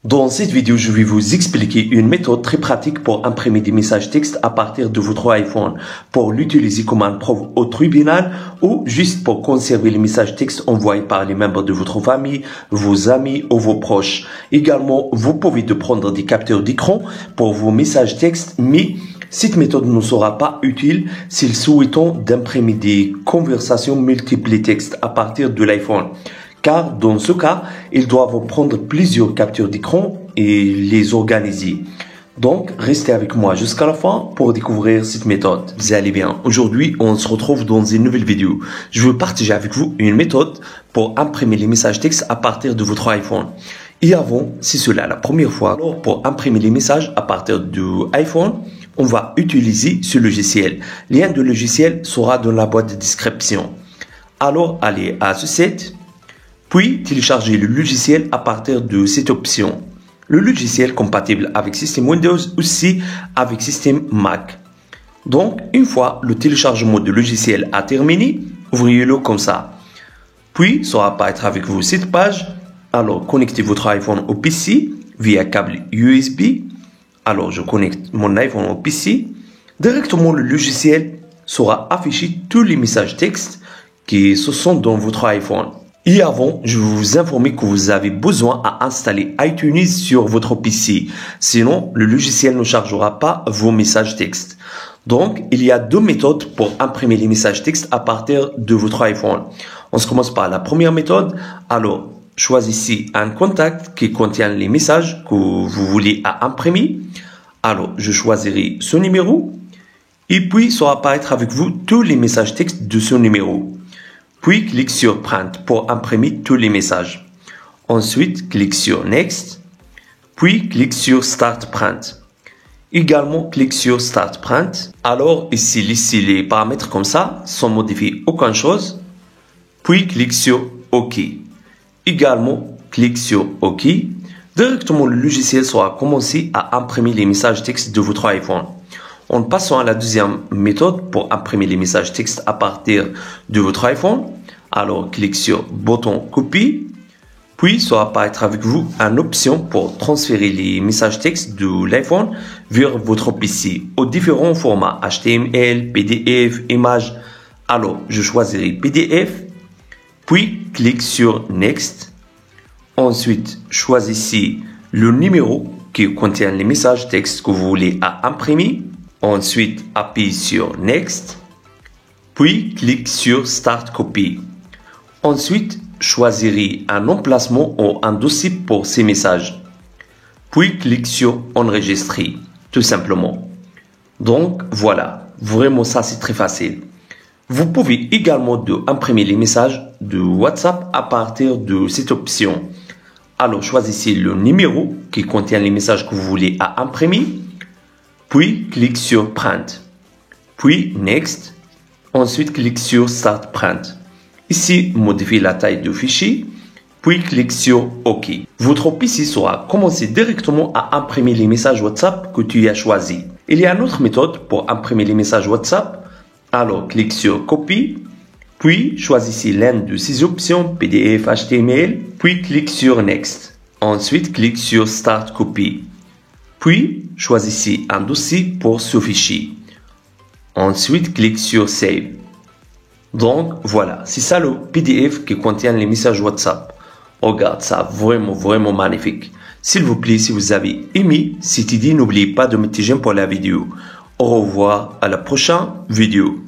Dans cette vidéo, je vais vous expliquer une méthode très pratique pour imprimer des messages textes à partir de votre iPhone, pour l'utiliser comme une preuve au tribunal ou juste pour conserver les messages textes envoyés par les membres de votre famille, vos amis ou vos proches. Également, vous pouvez prendre des captures d'écran pour vos messages textes, mais cette méthode ne sera pas utile si souhaitons d'imprimer des conversations multiples textes à partir de l'iPhone. Car dans ce cas, ils doivent prendre plusieurs captures d'écran et les organiser. Donc, restez avec moi jusqu'à la fin pour découvrir cette méthode. Vous allez bien. Aujourd'hui, on se retrouve dans une nouvelle vidéo. Je veux partager avec vous une méthode pour imprimer les messages textes à partir de votre iPhone. Et avant, c'est cela la première fois. Alors, pour imprimer les messages à partir de iPhone, on va utiliser ce logiciel. Le lien de logiciel sera dans la boîte de description. Alors, allez à ce site. Puis, téléchargez le logiciel à partir de cette option. Le logiciel compatible avec système Windows, aussi avec système Mac. Donc, une fois le téléchargement du logiciel a terminé, ouvrez-le comme ça. Puis, ça va apparaître avec vous cette page. Alors, connectez votre iPhone au PC via câble USB. Alors, je connecte mon iPhone au PC. Directement, le logiciel sera affiché tous les messages textes qui se sont dans votre iPhone. Et avant, je vais vous informer que vous avez besoin à installer iTunes sur votre PC. Sinon, le logiciel ne chargera pas vos messages textes. Donc, il y a deux méthodes pour imprimer les messages textes à partir de votre iPhone. On se commence par la première méthode. Alors, choisissez un contact qui contient les messages que vous voulez à imprimer. Alors, je choisirai ce numéro. Et puis, ça va apparaître avec vous tous les messages textes de ce numéro. Puis, clique sur Print pour imprimer tous les messages. Ensuite, clique sur Next. Puis, clique sur Start Print. Également, clique sur Start Print. Alors, ici, laissez les paramètres comme ça, sans modifier aucune chose. Puis, clique sur OK. Également, clique sur OK. Directement, le logiciel sera commencé à imprimer les messages textes de votre iPhone. En passant à la deuxième méthode pour imprimer les messages textes à partir de votre iPhone, alors clique sur bouton copie, puis ça va apparaître avec vous une option pour transférer les messages textes de l'iPhone vers votre PC aux différents formats HTML, PDF, images. Alors je choisirai PDF, puis clique sur Next. Ensuite, choisissez le numéro qui contient les messages textes que vous voulez à imprimer. Ensuite, appuyez sur Next, puis clique sur Start Copy. Ensuite, choisirez un emplacement ou un dossier pour ces messages. Puis, clique sur Enregistrer, tout simplement. Donc, voilà. Vraiment, ça, c'est très facile. Vous pouvez également imprimer les messages de WhatsApp à partir de cette option. Alors, choisissez le numéro qui contient les messages que vous voulez à imprimer. Puis, clique sur Print. Puis, Next. Ensuite, clique sur Start Print. Ici, modifiez la taille du fichier. Puis, clique sur OK. Votre PC sera commencé directement à imprimer les messages WhatsApp que tu as choisis. Il y a une autre méthode pour imprimer les messages WhatsApp. Alors, clique sur Copie. Puis, choisissez l'une de ces options PDF, HTML. Puis, clique sur Next. Ensuite, clique sur Start Copy. Puis, choisissez un dossier pour ce fichier. Ensuite, clique sur Save. Donc, voilà, c'est ça le PDF qui contient les messages WhatsApp. Regarde ça, vraiment magnifique. S'il vous plaît, si vous avez aimé cette idée, n'oubliez pas de mettre j'aime pour la vidéo. Au revoir, à la prochaine vidéo.